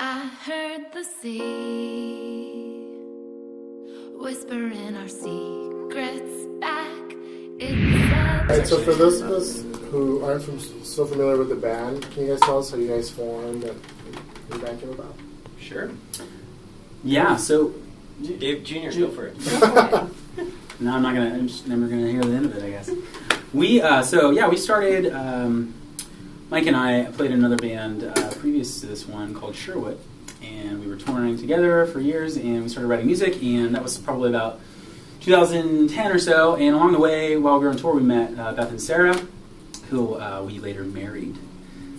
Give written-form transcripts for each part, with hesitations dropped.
I heard the sea whispering our secrets back. Alright, so for those of us who aren't so familiar with the band, can you guys tell us how you guys formed and who the band came about? Sure. Yeah, so... Dave Jr., go for it. No, I'm just never gonna hear the end of it, I guess. We started, Mike and I played in another band previous to this one called Sherwood, and we were touring together for years, and we started writing music, and that was probably about 2010 or so, and along the way, while we were on tour, we met Beth and Sarah, who we later married.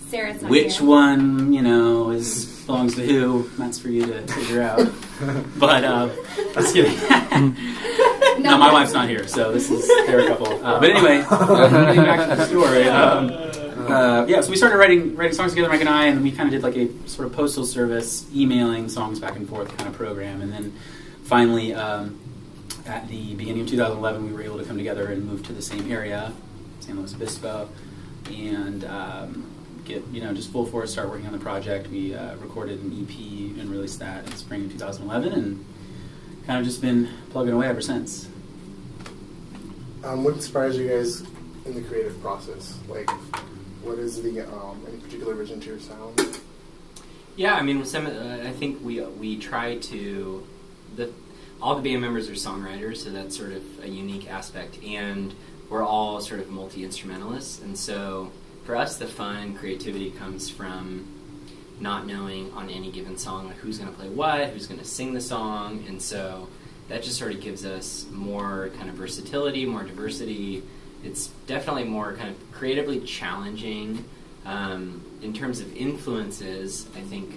Sarah's not Which here. one, belongs to who, that's for you to figure out. But, just kidding. No, my wife's not here, so they're a couple. But anyway, getting back to the story. So we started writing songs together, Mike and I, and we kind of did like a sort of postal service, emailing songs back and forth kind of program. And then finally, at the beginning of 2011, we were able to come together and move to the same area, San Luis Obispo, and get just full force, start working on the project. We recorded an EP and released that in spring of 2011, and kind of just been plugging away ever since. What inspires you guys in the creative process? Like, what is the any particular vision to your sound? Yeah, I mean, I think we try to... all the band members are songwriters, so that's sort of a unique aspect, and we're all sort of multi-instrumentalists, and so for us the fun and creativity comes from not knowing on any given song like who's going to play what, who's going to sing the song, and so that just sort of gives us more kind of versatility, more diversity. It's definitely more kind of creatively challenging. In terms of influences, I think,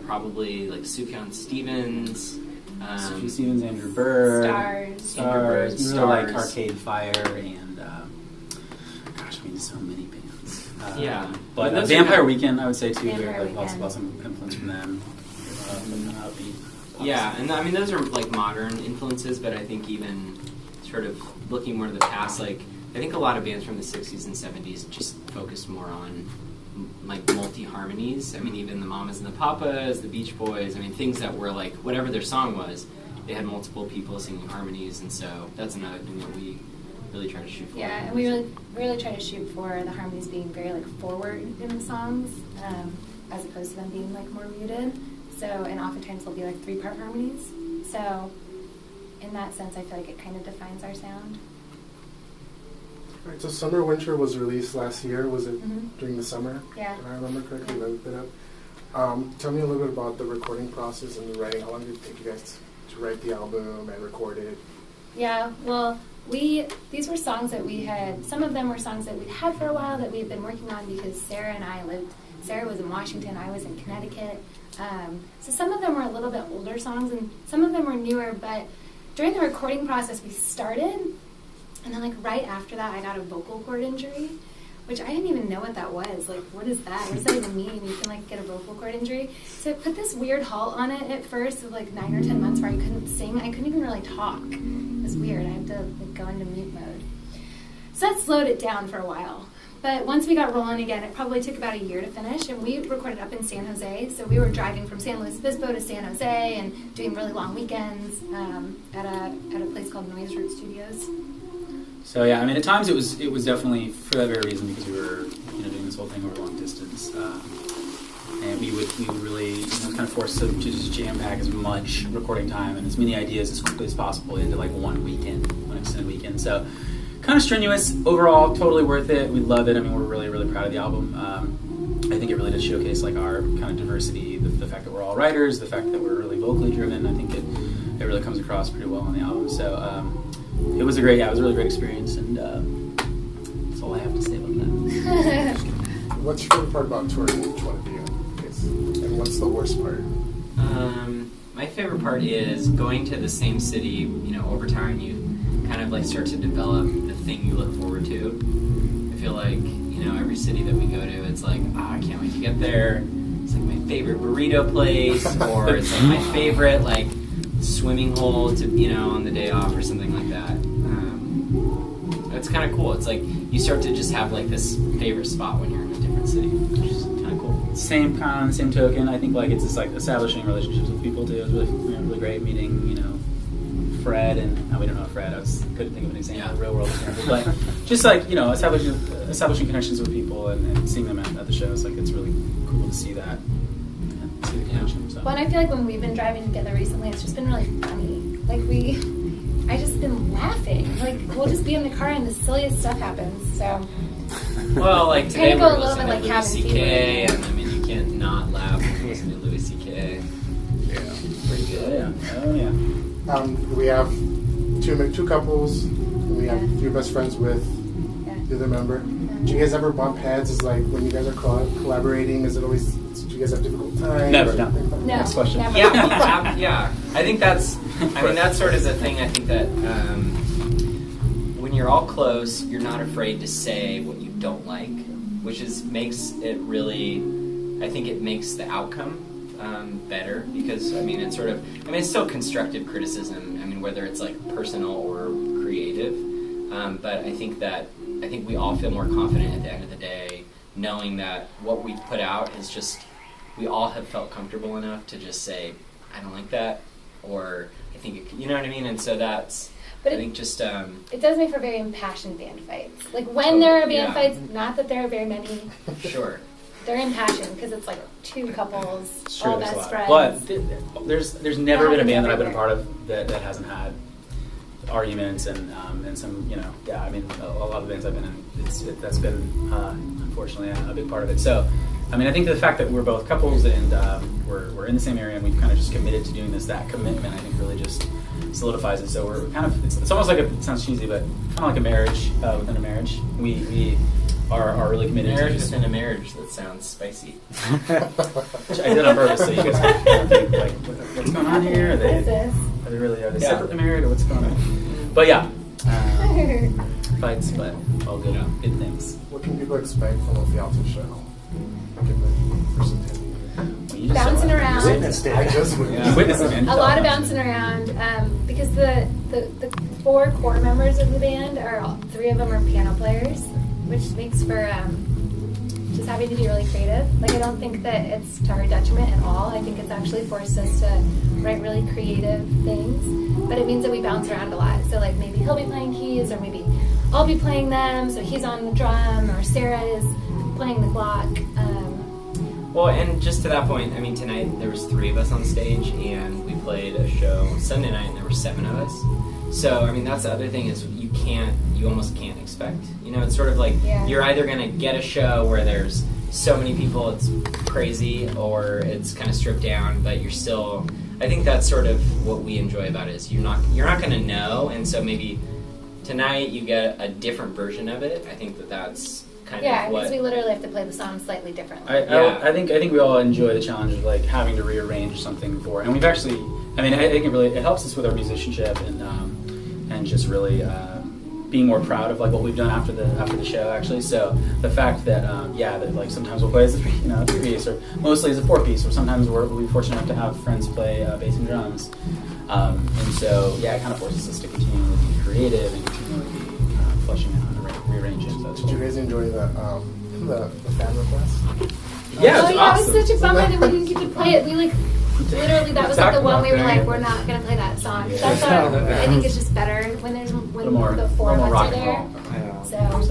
probably like Sufjan Stevens. Sufjan Stevens, Andrew Bird. Stars. We really like Arcade Fire and, so many bands. But Vampire Weekend, I would say too. Vampire There's lots of influence from them. Yeah, and I mean those are like modern influences, but I think even sort of looking more to the past, like I think a lot of bands from the 60s and 70s just focused more on like multi-harmonies. I mean even the Mamas and the Papas, the Beach Boys, I mean things that were like whatever their song was, they had multiple people singing harmonies, and so that's another thing that we really try to shoot for. Yeah, and we really try to shoot for the harmonies being very like forward in the songs, as opposed to them being like more muted. So, and oftentimes they'll be like 3-part harmonies. So, in that sense, I feel like it kind of defines our sound. Right, so Summer Winter was released last year. Was it during the summer? Yeah. If I remember correctly, I looked it up. Tell me a little bit about the recording process and the writing. How long did it take you guys to write the album and record it? Yeah, well, these were songs that we had, some of them were songs that we'd had for a while that we had been working on because Sarah was in Washington, I was in Connecticut. So some of them were a little bit older songs and some of them were newer, but during the recording process we started, and then like right after that I got a vocal cord injury, which I didn't even know what that was. Like, what is that? What does that even mean? You can like get a vocal cord injury. So it put this weird halt on it at first of like 9 or 10 months where I couldn't sing. I couldn't even really talk. It was weird. I had to like go into mute mode. So that slowed it down for a while. But once we got rolling again, it probably took about a year to finish, and we recorded up in San Jose. So we were driving from San Luis Obispo to San Jose and doing really long weekends at a place called Noise Root Studios. So yeah, I mean, at times it was definitely for that very reason because we were doing this whole thing over long distance, and we would really kind of forced to just jam pack as much recording time and as many ideas as quickly as possible into like one extended weekend. So kind of strenuous overall, totally worth it. We love it. I mean, we're really proud of the album. I think it really does showcase like our kind of diversity, the fact that we're all writers, the fact that we're really vocally driven. I think it really comes across pretty well on the album. So. It was a really great experience, and that's all I have to say about that. What's your favorite part about touring each one of you? And what's the worst part? My favorite part is going to the same city, over time you kind of like start to develop the thing you look forward to. I feel like, every city that we go to, it's like, I can't wait to get there. It's like my favorite burrito place, or it's like my favorite, like, swimming hole to on the day off or something like that. It's kind of cool. It's like you start to just have like this favorite spot when you're in a different city, which is kind of cool. same token, I think like it's just like establishing relationships with people too. It's really really great meeting Fred and we don't know Fred. Couldn't think of an example, a real world example, but just like establishing connections with people and seeing them at the shows. Like it's really cool to see that. See the connection. So. Well, and I feel like when we've been driving together recently, it's just been really funny. Like I just been laughing. Like we'll just be in the car and the silliest stuff happens. So. Well, like today Kinda go we're a little listening bit to like Louis cabin C.K. fever. and I mean you can't not laugh when you listen to Louis C.K. Yeah. Pretty good. Oh yeah. We have two couples. And we have your best friends with the other member. Do you guys ever bump heads? Is like when you guys are collaborating? Is it always? Do you guys have difficult times? Never. or No. anything like that? No. Next question. Never. Yeah. I think that's sort of the thing. I think that when you're all close, you're not afraid to say what you don't like, which makes it really. I think it makes the outcome better because it's still constructive criticism. I mean, whether it's like personal or creative, but I think we all feel more confident at the end of the day, knowing that what we put out is just we all have felt comfortable enough to just say I don't like that, or I think you know what I mean, and so that's. But I think just it does make for very impassioned band fights. Like when there are band fights, not that there are very many. Sure. They're impassioned because it's like two couples, It's true, all there's a best lot. friends. But there's never been a band that I've been a everywhere. part of that hasn't had arguments and some I mean a lot of the bands I've been in that's been unfortunately a big part of it. So I mean I think the fact that we're both couples and we're in the same area and we've kind of just committed to doing that commitment I think really just solidifies it. So we're kind of it's almost like it sounds cheesy but kind of like a marriage within a marriage. We are really committed Marriage to just, within a marriage. That sounds spicy. which I did on purpose so you guys can think like what's going on here? Are What is this? are they separately married or what's going on? But yeah, fights, but all good things. What can people expect from a Fialta show? Give the person Well, you just Bouncing saw it. around. I just You witnessed it, man. A lot of bouncing around because the 4 core members of the band are 3 of them are piano players, which makes for just having to be really creative. Like I don't think that it's to our detriment at all. I think it's actually forced us to write really creative things, but it means that we bounce around a lot. So like maybe he'll be playing keys, or maybe I'll be playing them. So he's on the drum, or Sarah is playing the Glock. Well, and just to that point, I mean, tonight there was 3 of us on stage, and we played a show Sunday night, and there were 7 of us. So, I mean, that's the other thing is you almost can't expect. You know, it's sort of like you're either going to get a show where there's so many people, it's crazy, or it's kind of stripped down, but you're still. I think that's sort of what we enjoy about it is you're not going to know, and so maybe tonight you get a different version of it. I think that's. Kind of what because we literally have to play the song slightly differently. I think we all enjoy the challenge of like having to rearrange something for, and we've actually. I mean, I think it helps us with our musicianship and just really being more proud of like what we've done after the show actually. So the fact that that like sometimes we'll play as a 3-piece or mostly as a 4-piece, or sometimes we'll be fortunate enough to have friends play bass and drums, and so it kind of forces us to continually be creative and continually be fleshing out and rearranging. So that's Did you guys enjoy the fan request? Yeah, Oh it's yeah, awesome. it was such a bummer that we didn't get to play it. We like literally that was like the one we were like, we're not gonna play that song. That's I think it's just better when the 4 of us are there. So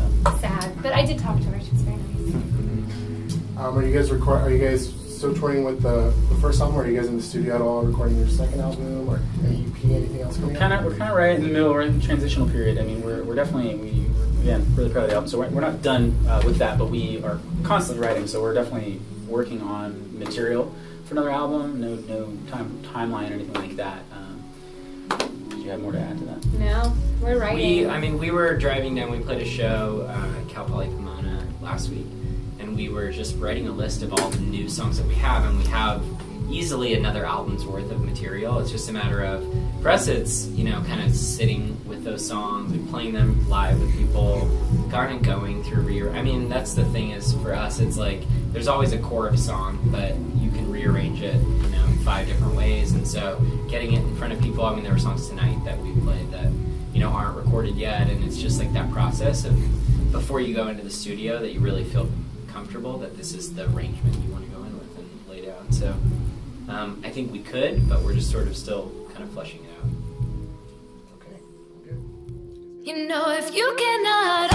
sad, but I did talk to her. She was very nice. Are you guys still touring with the first album? Or are you guys in the studio at all recording your second album or an EP? Anything else coming up? We're kind of right in the middle. We're in the transitional period. I mean, we're definitely really proud of the album. So we're not done with that, but we are constantly writing. So we're definitely working on material for another album. No timeline or anything like that. Did you have more to add to that? No, we're writing. We were driving down. We played a show at Cal Poly Pomona last week, and we were just writing a list of all the new songs that we have, and we have easily another album's worth of material. It's just a matter of, for us, it's kind of sitting with those songs and playing them live with people, kind of going through. I mean, that's the thing is for us, it's like there's always a core of a song, but you can rearrange it, in 5 different ways, and so getting it in front of people. I mean, there were songs tonight that we played that aren't recorded yet, and it's just like that process of before you go into the studio that you really feel comfortable that this is the arrangement you want to go And so I think we could, but we're just sort of still kind of fleshing it out. Okay. Good. You know, if you cannot